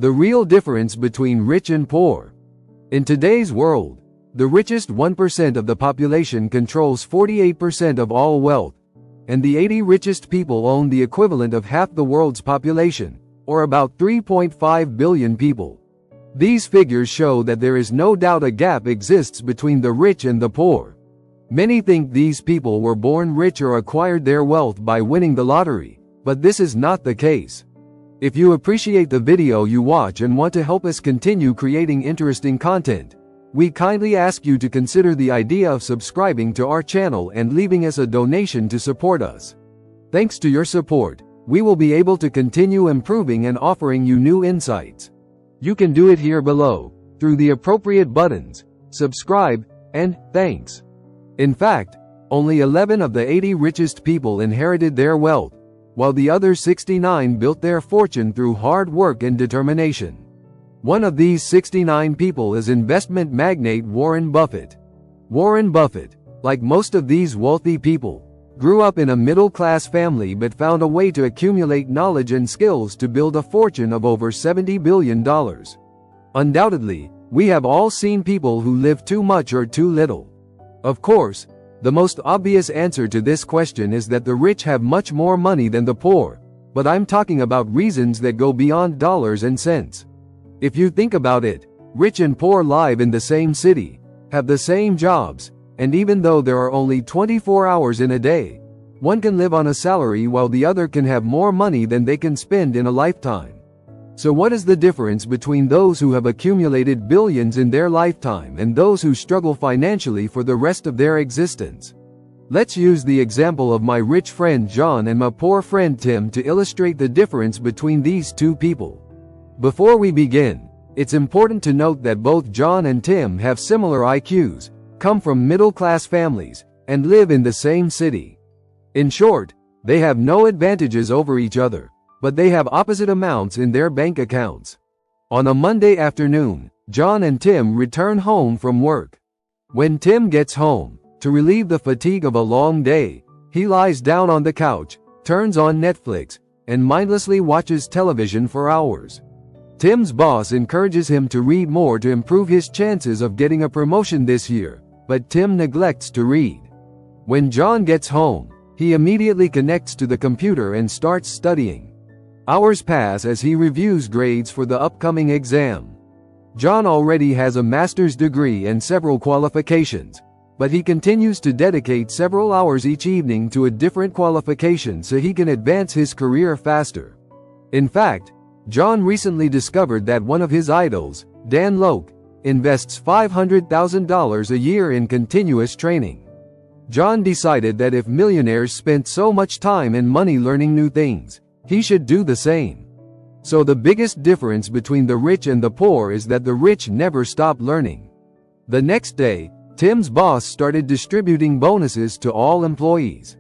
The real difference between rich and poor. In today's world, the richest 1% of the population controls 48% of all wealth, and the 80 richest people own the equivalent of half the world's population, or about 3.5 billion people. These figures show that there is no doubt a gap exists between the rich and the poor. Many think these people were born rich or acquired their wealth by winning the lottery, but this is not the case. If you appreciate the video you watch and want to help us continue creating interesting content, we kindly ask you to consider the idea of subscribing to our channel and leaving us a donation to support us. Thanks to your support, we will be able to continue improving and offering you new insights. You can do it here below, through the appropriate buttons, subscribe, and thanks. In fact, only 11 of the 80 richest people inherited their wealth, while the other 69 built their fortune through hard work and determination. One of these 69 people is investment magnate Warren Buffett. Warren Buffett, like most of these wealthy people, grew up in a middle-class family but found a way to accumulate knowledge and skills to build a fortune of over $70 billion. Undoubtedly, we have all seen people who live too much or too little. Of course, the most obvious answer to this question is that the rich have much more money than the poor, but I'm talking about reasons that go beyond dollars and cents. If you think about it, rich and poor live in the same city, have the same jobs, and even though there are only 24 hours in a day, one can live on a salary while the other can have more money than they can spend in a lifetime. So what is the difference between those who have accumulated billions in their lifetime and those who struggle financially for the rest of their existence? Let's use the example of my rich friend John and my poor friend Tim to illustrate the difference between these two people. Before we begin, it's important to note that both John and Tim have similar IQs, come from middle-class families, and live in the same city. In short, they have no advantages over each other, but they have opposite amounts in their bank accounts. On a Monday afternoon, John and Tim return home from work. When Tim gets home, to relieve the fatigue of a long day, he lies down on the couch, turns on Netflix, and mindlessly watches television for hours. Tim's boss encourages him to read more to improve his chances of getting a promotion this year, but Tim neglects to read. When John gets home, he immediately connects to the computer and starts studying. Hours pass as he reviews grades for the upcoming exam. John already has a master's degree and several qualifications, but he continues to dedicate several hours each evening to a different qualification so he can advance his career faster. In fact, John recently discovered that one of his idols, Dan Lok, invests $500,000 a year in continuous training. John decided that if millionaires spent so much time and money learning new things, he should do the same. So the biggest difference between the rich and the poor is that the rich never stop learning. The next day, Tim's boss started distributing bonuses to all employees.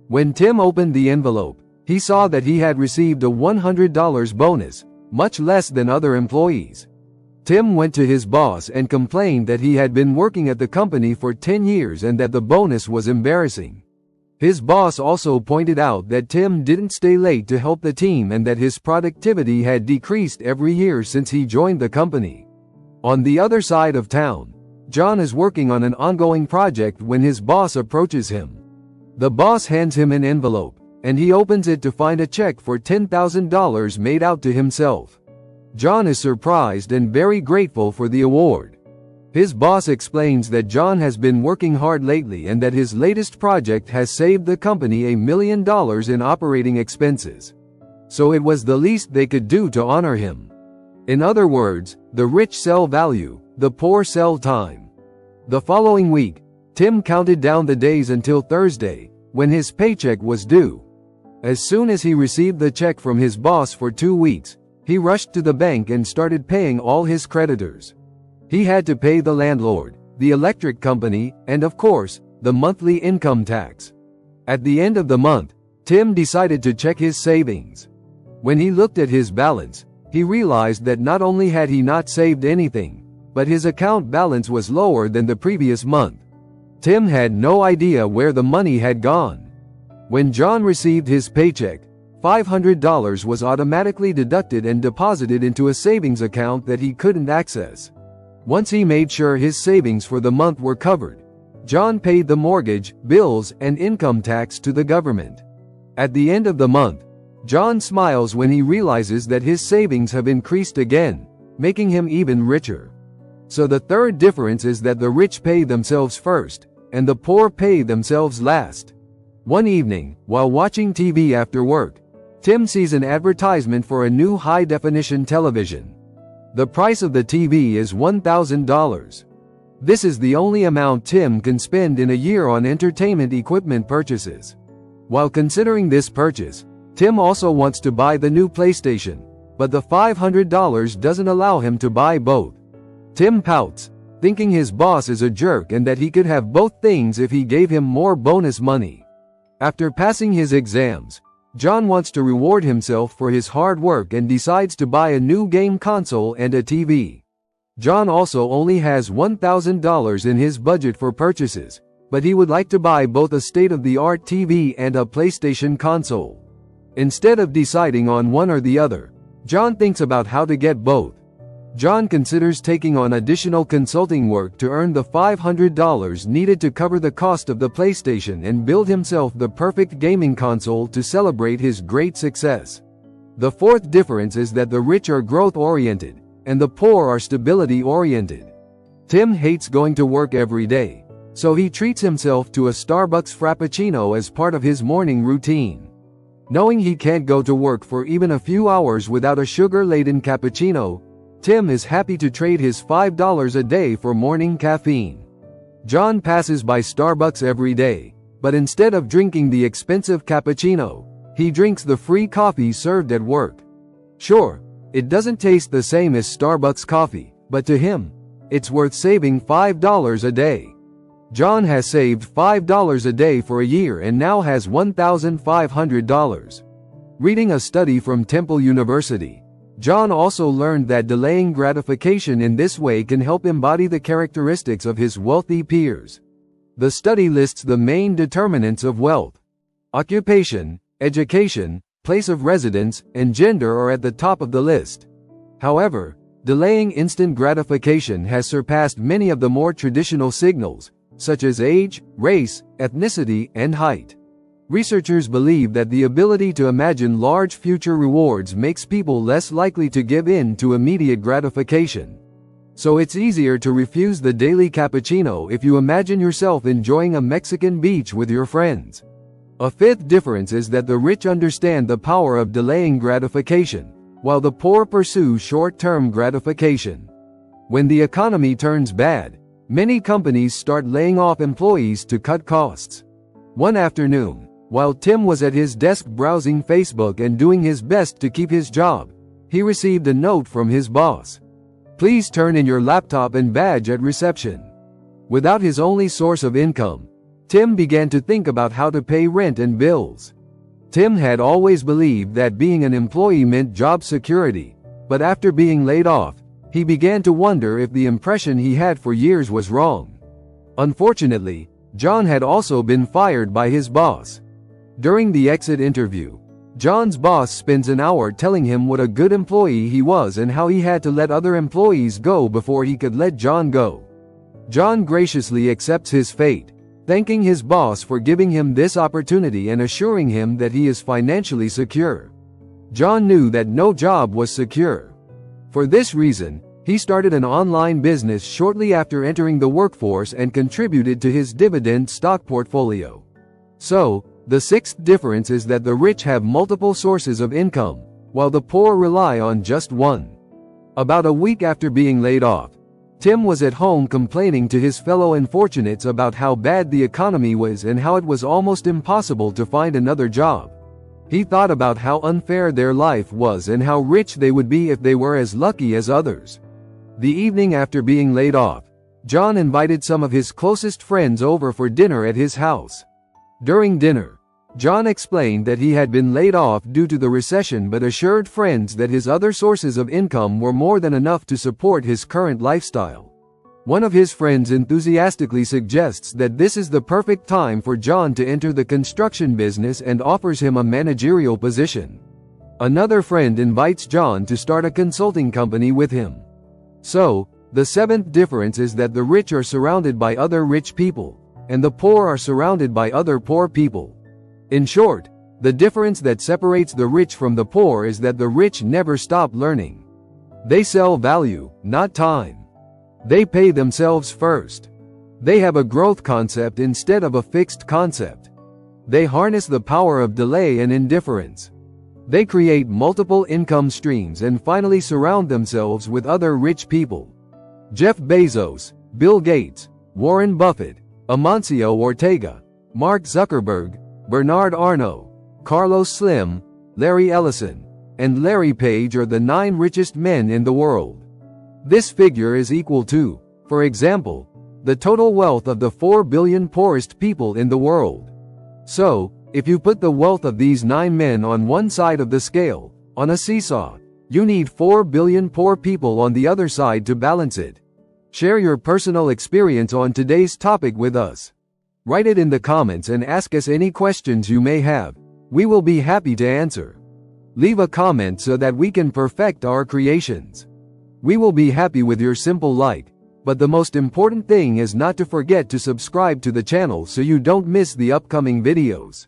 When Tim opened the envelope, he saw that he had received a $100 bonus, much less than other employees. Tim went to his boss and complained that he had been working at the company for 10 years and that the bonus was embarrassing. His boss also pointed out that Tim didn't stay late to help the team and that his productivity had decreased every year since he joined the company. On the other side of town, John is working on an ongoing project when his boss approaches him. The boss hands him an envelope, and he opens it to find a check for $10,000 made out to himself. John is surprised and very grateful for the award. His boss explains that John has been working hard lately and that his latest project has saved the company $1 million in operating expenses. So it was the least they could do to honor him. In other words, the rich sell value, the poor sell time. The following week, Tim counted down the days until Thursday, when his paycheck was due. As soon as he received the check from his boss for 2 weeks, he rushed to the bank and started paying all his creditors. He had to pay the landlord, the electric company, and of course, the monthly income tax. At the end of the month, Tim decided to check his savings. When he looked at his balance, he realized that not only had he not saved anything, but his account balance was lower than the previous month. Tim had no idea where the money had gone. When John received his paycheck, $500 was automatically deducted and deposited into a savings account that he couldn't access. Once he made sure his savings for the month were covered, John paid the mortgage, bills, and income tax to the government. At the end of the month, John smiles when he realizes that his savings have increased again, making him even richer. So the third difference is that the rich pay themselves first, and the poor pay themselves last. One evening, while watching TV after work, Tim sees an advertisement for a new high-definition television. The price of the TV is $1,000. This is the only amount Tim can spend in a year on entertainment equipment purchases. While considering this purchase, Tim also wants to buy the new PlayStation, but the $500 doesn't allow him to buy both. Tim pouts, thinking his boss is a jerk and that he could have both things if he gave him more bonus money. After passing his exams, John wants to reward himself for his hard work and decides to buy a new game console and a TV. John also only has $1,000 in his budget for purchases, but he would like to buy both a state-of-the-art TV and a PlayStation console. Instead of deciding on one or the other, John thinks about how to get both. John considers taking on additional consulting work to earn the $500 needed to cover the cost of the PlayStation and build himself the perfect gaming console to celebrate his great success. The fourth difference is that the rich are growth-oriented, and the poor are stability-oriented. Tim hates going to work every day, so he treats himself to a Starbucks Frappuccino as part of his morning routine. Knowing he can't go to work for even a few hours without a sugar-laden cappuccino, Tim is happy to trade his $5 a day for morning caffeine. John passes by Starbucks every day, but instead of drinking the expensive cappuccino, he drinks the free coffee served at work. Sure, it doesn't taste the same as Starbucks coffee, but to him, it's worth saving $5 a day. John has saved $5 a day for a year and now has $1,500. Reading a study from Temple University, John also learned that delaying gratification in this way can help embody the characteristics of his wealthy peers. The study lists the main determinants of wealth. Occupation, education, place of residence, and gender are at the top of the list. However, delaying instant gratification has surpassed many of the more traditional signals, such as age, race, ethnicity, and height. Researchers believe that the ability to imagine large future rewards makes people less likely to give in to immediate gratification. So it's easier to refuse the daily cappuccino if you imagine yourself enjoying a Mexican beach with your friends. A fifth difference is that the rich understand the power of delaying gratification, while the poor pursue short-term gratification. When the economy turns bad, many companies start laying off employees to cut costs. One afternoon, while Tim was at his desk browsing Facebook and doing his best to keep his job, he received a note from his boss. Please turn in your laptop and badge at reception. Without his only source of income, Tim began to think about how to pay rent and bills. Tim had always believed that being an employee meant job security, but after being laid off, he began to wonder if the impression he had for years was wrong. Unfortunately, John had also been fired by his boss. During the exit interview, John's boss spends an hour telling him what a good employee he was and how he had to let other employees go before he could let John go. John graciously accepts his fate, thanking his boss for giving him this opportunity and assuring him that he is financially secure. John knew that no job was secure. For this reason, he started an online business shortly after entering the workforce and contributed to his dividend stock portfolio. So, the sixth difference is that the rich have multiple sources of income, while the poor rely on just one. About a week after being laid off, Tim was at home complaining to his fellow unfortunates about how bad the economy was and how it was almost impossible to find another job. He thought about how unfair their life was and how rich they would be if they were as lucky as others. The evening after being laid off, John invited some of his closest friends over for dinner at his house. During dinner, John explained that he had been laid off due to the recession but assured friends that his other sources of income were more than enough to support his current lifestyle. One of his friends enthusiastically suggests that this is the perfect time for John to enter the construction business and offers him a managerial position. Another friend invites John to start a consulting company with him. So, the seventh difference is that the rich are surrounded by other rich people, and the poor are surrounded by other poor people. In short, the difference that separates the rich from the poor is that the rich never stop learning. They sell value, not time. They pay themselves first. They have a growth concept instead of a fixed concept. They harness the power of delay and indifference. They create multiple income streams and finally surround themselves with other rich people. Jeff Bezos, Bill Gates, Warren Buffett, Amancio Ortega, Mark Zuckerberg, Bernard Arnault, Carlos Slim, Larry Ellison, and Larry Page are the 9 richest men in the world. This figure is equal to, for example, the total wealth of the 4 billion poorest people in the world. So, if you put the wealth of these 9 men on one side of the scale, on a seesaw, you need 4 billion poor people on the other side to balance it. Share your personal experience on today's topic with us. Write it in the comments and ask us any questions you may have. We will be happy to answer. Leave a comment so that we can perfect our creations. We will be happy with your simple like, but the most important thing is not to forget to subscribe to the channel so you don't miss the upcoming videos.